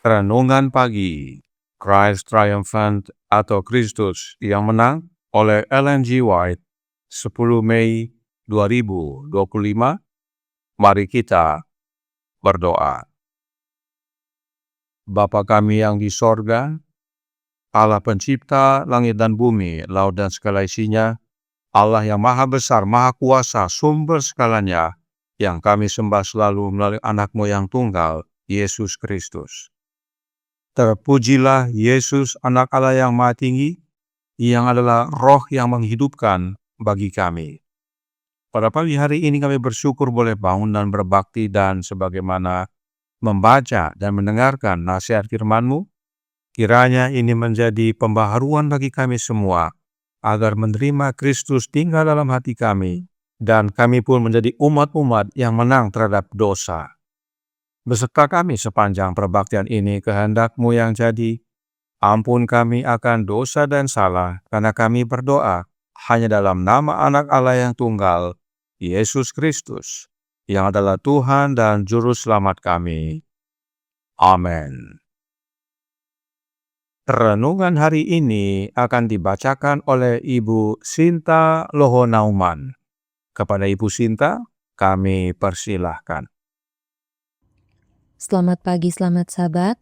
Renungan Pagi, Christ Triumphant atau Kristus yang Menang oleh Ellen G. White, 10 Mei 2025. Mari kita berdoa. Bapa kami yang di sorga, Allah pencipta langit dan bumi, laut dan segala isinya, Allah yang maha besar, maha kuasa, sumber segalanya, yang kami sembah selalu melalui anak-Mu yang tunggal, Yesus Kristus. Terpujilah Yesus, anak Allah yang maha tinggi, yang adalah roh yang menghidupkan bagi kami. Pada pagi hari ini kami bersyukur boleh bangun dan berbakti dan sebagaimana membaca dan mendengarkan nasihat firman-Mu, kiranya ini menjadi pembaharuan bagi kami semua, agar menerima Kristus tinggal dalam hati kami, dan kami pun menjadi umat-umat yang menang terhadap dosa. Beserta kami sepanjang perbaktian ini, kehendak-Mu yang jadi, ampun kami akan dosa dan salah, karena kami berdoa hanya dalam nama Anak Allah yang tunggal, Yesus Kristus, yang adalah Tuhan dan Juru Selamat kami. Amin. Renungan hari ini akan dibacakan oleh Ibu Sinta Lohonauman. Kepada Ibu Sinta, kami persilahkan. Selamat pagi, selamat sahabat.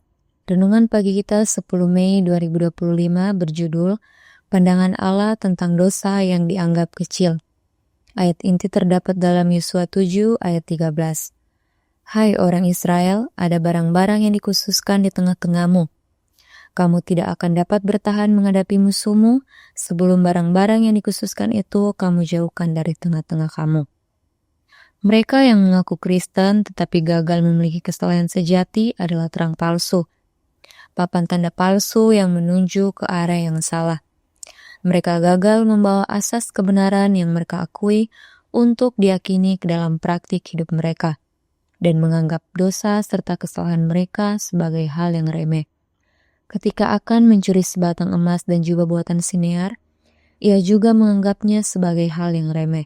Renungan pagi kita 10 Mei 2025 berjudul Pandangan Allah tentang dosa yang dianggap kecil. Ayat inti terdapat dalam Yosua 7 ayat 13. Hai orang Israel, ada barang-barang yang dikhususkan di tengah-tengahmu. Kamu tidak akan dapat bertahan menghadapi musuhmu sebelum barang-barang yang dikhususkan itu kamu jauhkan dari tengah-tengah kamu. Mereka yang mengaku Kristen tetapi gagal memiliki kesalehan sejati adalah terang palsu. Papan tanda palsu yang menunjuk ke arah yang salah. Mereka gagal membawa asas kebenaran yang mereka akui untuk diyakini ke dalam praktik hidup mereka, dan menganggap dosa serta kesalahan mereka sebagai hal yang remeh. Ketika akan mencuri sebatang emas dan jubah buatan Sinear, ia juga menganggapnya sebagai hal yang remeh.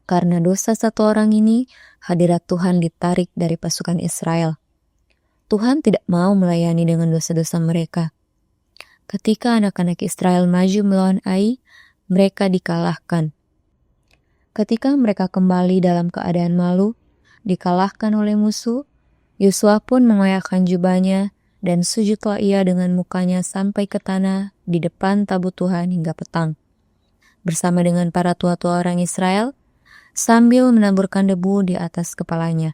Karena dosa satu orang ini, hadirat Tuhan ditarik dari pasukan Israel. Tuhan tidak mau melayani dengan dosa-dosa mereka. Ketika anak-anak Israel maju melawan Ai, mereka dikalahkan. Ketika mereka kembali dalam keadaan malu, dikalahkan oleh musuh, Yosua pun mengoyakkan jubahnya dan sujudlah ia dengan mukanya sampai ke tanah di depan tabut Tuhan hingga petang. Bersama dengan para tua-tua orang Israel, sambil menaburkan debu di atas kepalanya.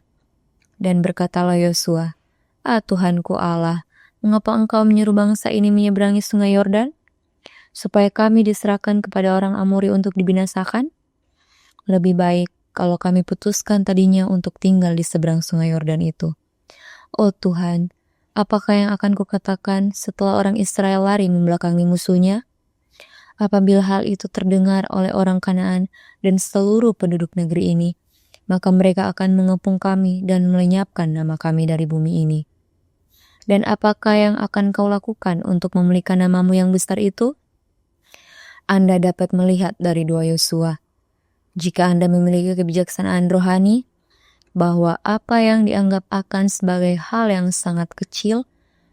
Dan berkatalah Yosua, Tuhanku Allah, mengapa engkau menyuruh bangsa ini menyeberangi sungai Yordan? Supaya kami diserahkan kepada orang Amori untuk dibinasakan? Lebih baik kalau kami putuskan tadinya untuk tinggal di seberang sungai Yordan itu. Oh Tuhan, apakah yang akan kukatakan setelah orang Israel lari membelakangi musuhnya? Apabila hal itu terdengar oleh orang Kanaan dan seluruh penduduk negeri ini, maka mereka akan mengepung kami dan melenyapkan nama kami dari bumi ini. Dan apakah yang akan kau lakukan untuk memulihkan namamu yang besar itu? Anda dapat melihat dari 2 Yosua, jika Anda memiliki kebijaksanaan rohani, bahwa apa yang dianggap akan sebagai hal yang sangat kecil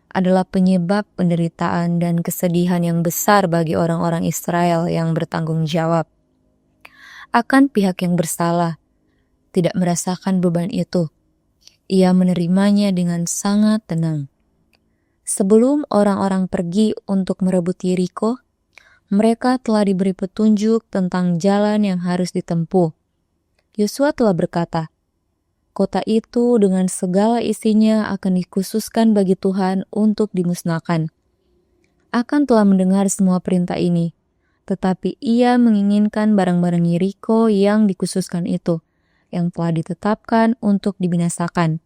adalah penyebab penderitaan dan kesedihan yang besar bagi orang-orang Israel yang bertanggung jawab. Akan pihak yang bersalah, tidak merasakan beban itu. Ia menerimanya dengan sangat tenang. Sebelum orang-orang pergi untuk merebut Yeriko, mereka telah diberi petunjuk tentang jalan yang harus ditempuh. Yosua telah berkata, kota itu dengan segala isinya akan dikhususkan bagi Tuhan untuk dimusnahkan. Akan telah mendengar semua perintah ini, tetapi ia menginginkan barang-barang Yeriko yang dikhususkan itu, yang telah ditetapkan untuk dibinasakan.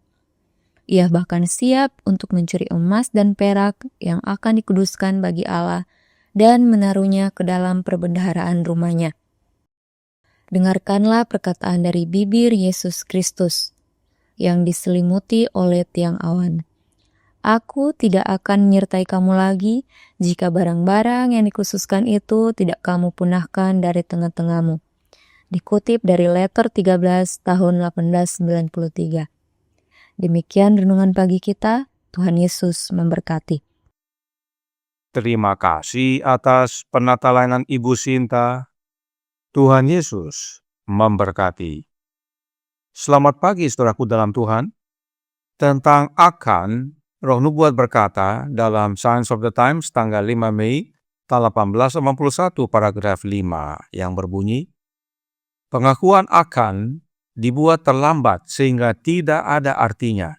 Ia bahkan siap untuk mencuri emas dan perak yang akan dikuduskan bagi Allah dan menaruhnya ke dalam perbendaharaan rumahnya. Dengarkanlah perkataan dari bibir Yesus Kristus yang diselimuti oleh tiang awan. Aku tidak akan menyertai kamu lagi jika barang-barang yang dikhususkan itu tidak kamu punahkan dari tengah-tengahmu. Dikutip dari Letter 13 tahun 1893. Demikian renungan pagi kita. Tuhan Yesus memberkati. Terima kasih atas penata layanan Ibu Sinta. Tuhan Yesus memberkati. Selamat pagi saudaraku dalam Tuhan. Tentang akan, Roh Nubuat berkata dalam Signs of the Times tanggal 5 Mei tahun 1881 paragraf 5 yang berbunyi, pengakuan akan dibuat terlambat sehingga tidak ada artinya.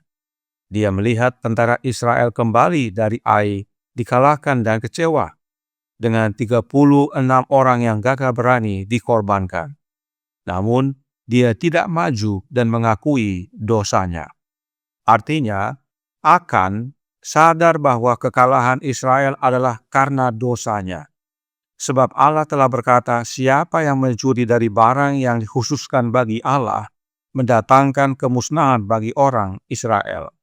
Dia melihat tentara Israel kembali dari Ai dikalahkan dan kecewa dengan 36 orang yang gagah berani dikorbankan. Namun, dia tidak maju dan mengakui dosanya. Artinya, akan sadar bahwa kekalahan Israel adalah karena dosanya. Sebab Allah telah berkata, siapa yang mencuri dari barang yang dikhususkan bagi Allah, mendatangkan kemusnahan bagi orang Israel.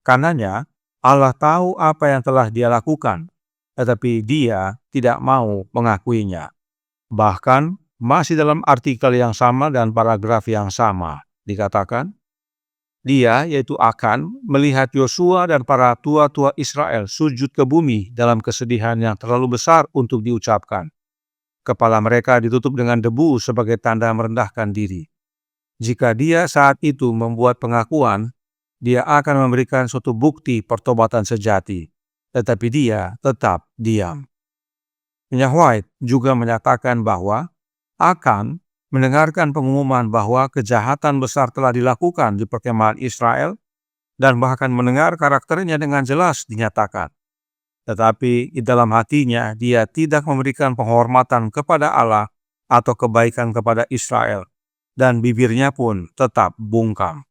Karenanya, Allah tahu apa yang telah dia lakukan, tetapi dia tidak mau mengakuinya. Bahkan, masih dalam artikel yang sama dan paragraf yang sama, dikatakan, dia, yaitu akan, melihat Yosua dan para tua-tua Israel sujud ke bumi dalam kesedihan yang terlalu besar untuk diucapkan. Kepala mereka ditutup dengan debu sebagai tanda merendahkan diri. Jika dia saat itu membuat pengakuan, dia akan memberikan suatu bukti pertobatan sejati, tetapi dia tetap diam. Nyonya White juga menyatakan bahwa akan mendengarkan pengumuman bahwa kejahatan besar telah dilakukan di perkemahan Israel dan bahkan mendengar karakternya dengan jelas dinyatakan. Tetapi di dalam hatinya dia tidak memberikan penghormatan kepada Allah atau kebaikan kepada Israel, dan bibirnya pun tetap bungkam.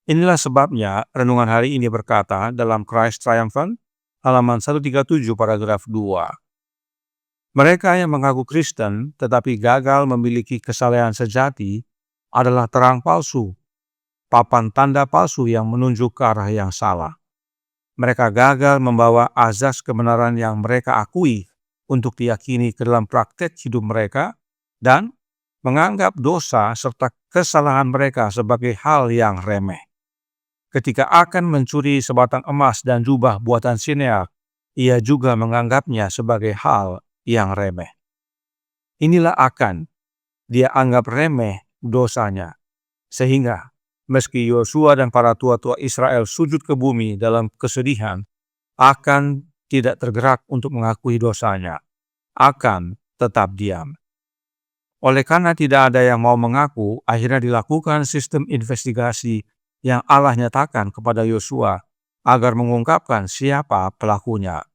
Inilah sebabnya renungan hari ini berkata dalam Christ Triumphant, halaman 137 paragraf 2. Mereka yang mengaku Kristen tetapi gagal memiliki kesalehan sejati adalah terang palsu, papan tanda palsu yang menunjuk ke arah yang salah. Mereka gagal membawa azas kebenaran yang mereka akui untuk diyakini ke dalam praktek hidup mereka dan menganggap dosa serta kesalahan mereka sebagai hal yang remeh. Ketika akan mencuri sebatang emas dan jubah buatan Sinear, ia juga menganggapnya sebagai hal yang remeh. Inilah akan, dia anggap remeh dosanya. Sehingga, meski Yosua dan para tua-tua Israel sujud ke bumi dalam kesedihan, akan tidak tergerak untuk mengakui dosanya. Akan tetap diam. Oleh karena tidak ada yang mau mengaku, akhirnya dilakukan sistem investigasi yang Allah nyatakan kepada Yosua agar mengungkapkan siapa pelakunya.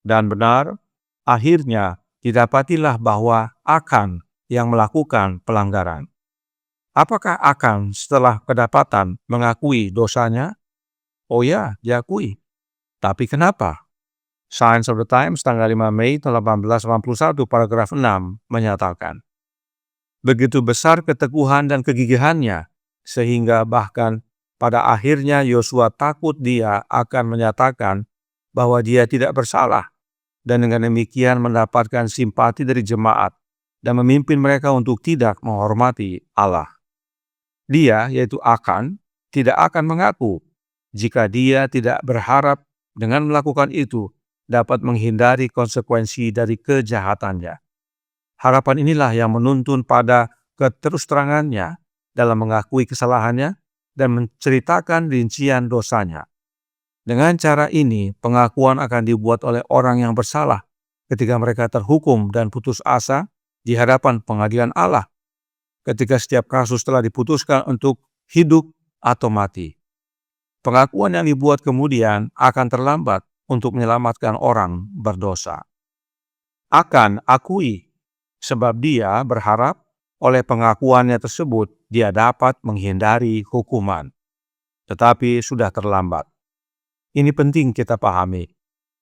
Dan benar, akhirnya didapatilah bahwa akan yang melakukan pelanggaran. Apakah akan setelah kedapatan mengakui dosanya? Oh ya, diakui. Tapi kenapa? Signs of the Times tanggal 5 Mei 1881 paragraf 6 menyatakan, begitu besar keteguhan dan kegigihannya, sehingga bahkan pada akhirnya Yosua takut dia akan menyatakan bahwa dia tidak bersalah, dan dengan demikian mendapatkan simpati dari jemaat dan memimpin mereka untuk tidak menghormati Allah. Dia, yaitu akan, tidak akan mengaku jika dia tidak berharap dengan melakukan itu dapat menghindari konsekuensi dari kejahatannya. Harapan inilah yang menuntun pada keterus-terangannya dalam mengakui kesalahannya dan menceritakan rincian dosanya. Dengan cara ini, pengakuan akan dibuat oleh orang yang bersalah ketika mereka terhukum dan putus asa di hadapan pengadilan Allah, ketika setiap kasus telah diputuskan untuk hidup atau mati. Pengakuan yang dibuat kemudian akan terlambat untuk menyelamatkan orang berdosa. Akan akui, sebab dia berharap oleh pengakuannya tersebut dia dapat menghindari hukuman. Tetapi sudah terlambat. Ini penting kita pahami,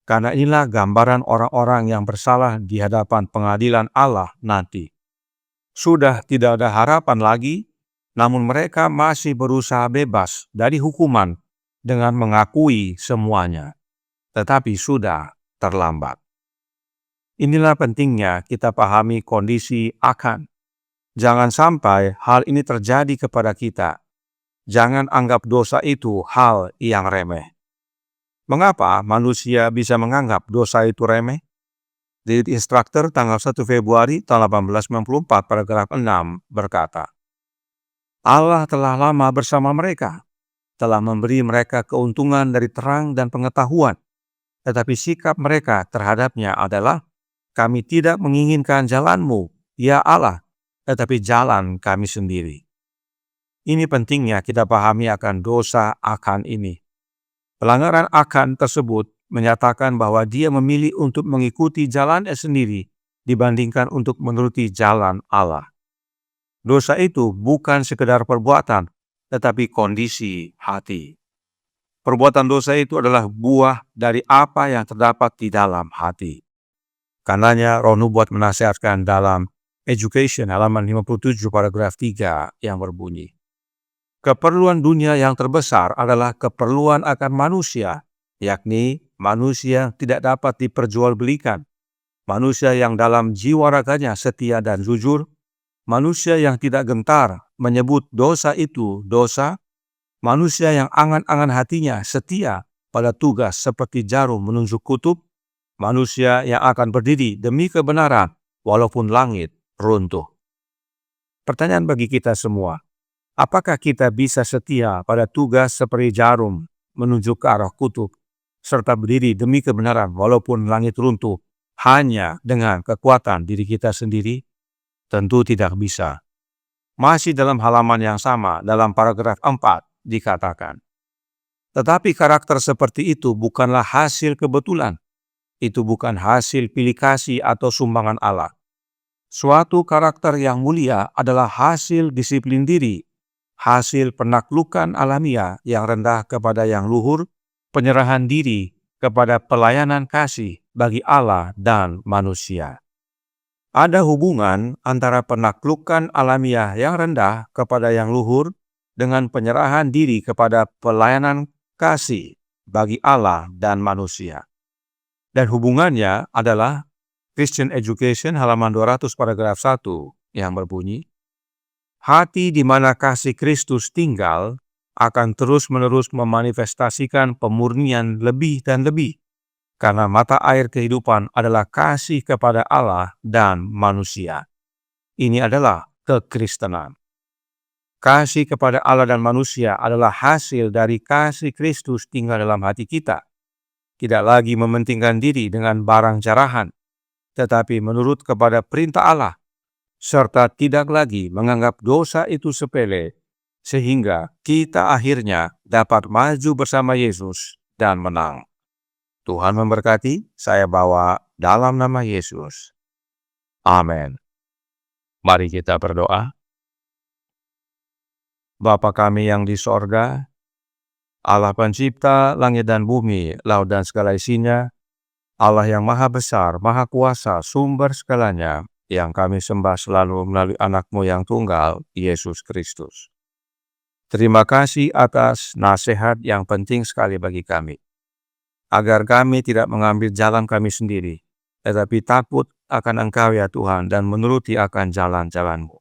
karena inilah gambaran orang-orang yang bersalah di hadapan pengadilan Allah nanti. Sudah tidak ada harapan lagi, namun mereka masih berusaha bebas dari hukuman dengan mengakui semuanya. Tetapi sudah terlambat. Inilah pentingnya kita pahami kondisi akan. Jangan sampai hal ini terjadi kepada kita. Jangan anggap dosa itu hal yang remeh. Mengapa manusia bisa menganggap dosa itu remeh? Di Instructor tanggal 1 Februari tahun 1894 paragraf 6 berkata, Allah telah lama bersama mereka, telah memberi mereka keuntungan dari terang dan pengetahuan, tetapi sikap mereka terhadapnya adalah, kami tidak menginginkan jalan-Mu, ya Allah, tetapi jalan kami sendiri. Ini pentingnya kita pahami akan dosa Akan ini. Pelanggaran Akan tersebut menyatakan bahwa dia memilih untuk mengikuti jalannya sendiri dibandingkan untuk menuruti jalan Allah. Dosa itu bukan sekedar perbuatan, tetapi kondisi hati. Perbuatan dosa itu adalah buah dari apa yang terdapat di dalam hati. Karenanya Roh Nubuat menasihatkan dalam Education halaman 57 paragraf 3 yang berbunyi, keperluan dunia yang terbesar adalah keperluan akan manusia, yakni manusia yang tidak dapat diperjualbelikan, manusia yang dalam jiwa raganya setia dan jujur, manusia yang tidak gentar menyebut dosa itu dosa, manusia yang angan-angan hatinya setia pada tugas seperti jarum menunjuk kutub, manusia yang akan berdiri demi kebenaran walaupun langit runtuh. Pertanyaan bagi kita semua, apakah kita bisa setia pada tugas seperti jarum menunjuk ke arah kutub, serta berdiri demi kebenaran walaupun langit runtuh hanya dengan kekuatan diri kita sendiri? Tentu tidak bisa. Masih dalam halaman yang sama, dalam paragraf 4 dikatakan, tetapi karakter seperti itu bukanlah hasil kebetulan. Itu bukan hasil pilih kasih atau sumbangan Allah. Suatu karakter yang mulia adalah hasil disiplin diri, hasil penaklukan alamiah yang rendah kepada yang luhur, penyerahan diri kepada pelayanan kasih bagi Allah dan manusia. Ada hubungan antara penaklukan alamiah yang rendah kepada yang luhur dengan penyerahan diri kepada pelayanan kasih bagi Allah dan manusia. Dan hubungannya adalah Christian Education halaman 200 paragraf 1 yang berbunyi, hati di mana kasih Kristus tinggal akan terus-menerus memanifestasikan pemurnian lebih dan lebih, karena mata air kehidupan adalah kasih kepada Allah dan manusia. Ini adalah kekristenan. Kasih kepada Allah dan manusia adalah hasil dari kasih Kristus tinggal dalam hati kita. Tidak lagi mementingkan diri dengan barang jarahan, tetapi menurut kepada perintah Allah, serta tidak lagi menganggap dosa itu sepele, sehingga kita akhirnya dapat maju bersama Yesus dan menang. Tuhan memberkati, saya bawa dalam nama Yesus. Amin. Mari kita berdoa. Bapa kami yang di sorga, Allah pencipta langit dan bumi, laut dan segala isinya, Allah yang maha besar, maha kuasa, sumber segalanya, yang kami sembah selalu melalui anak-Mu yang tunggal, Yesus Kristus. Terima kasih atas nasihat yang penting sekali bagi kami, agar kami tidak mengambil jalan kami sendiri, tetapi takut akan Engkau ya Tuhan dan menuruti akan jalan-jalan-Mu.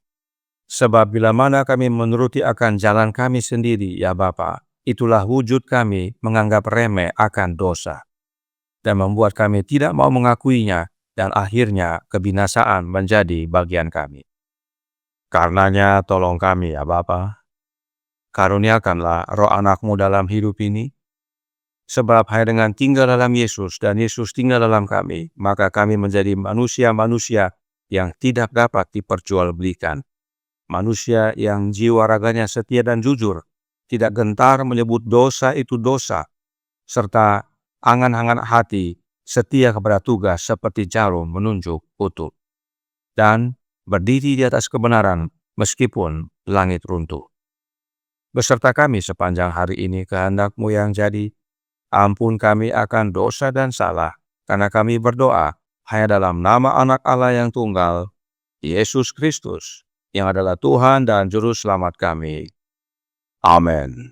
Sebab bila mana kami menuruti akan jalan kami sendiri, ya Bapa, itulah wujud kami menganggap remeh akan dosa, dan membuat kami tidak mau mengakuinya, dan akhirnya kebinasaan menjadi bagian kami. Karenanya tolong kami ya Bapa, karuniakanlah roh anak-Mu dalam hidup ini, sebab hanya dengan tinggal dalam Yesus dan Yesus tinggal dalam kami, maka kami menjadi manusia-manusia yang tidak dapat diperjualbelikan. Manusia yang jiwa raganya setia dan jujur, tidak gentar menyebut dosa itu dosa, serta angan-angan hati setia kepada tugas seperti jarum menunjuk kutub, dan berdiri di atas kebenaran meskipun langit runtuh. Beserta kami sepanjang hari ini kehendak-Mu yang jadi, ampun kami akan dosa dan salah, karena kami berdoa hanya dalam nama Anak Allah yang tunggal, Yesus Kristus, yang adalah Tuhan dan Juru Selamat kami. Amin.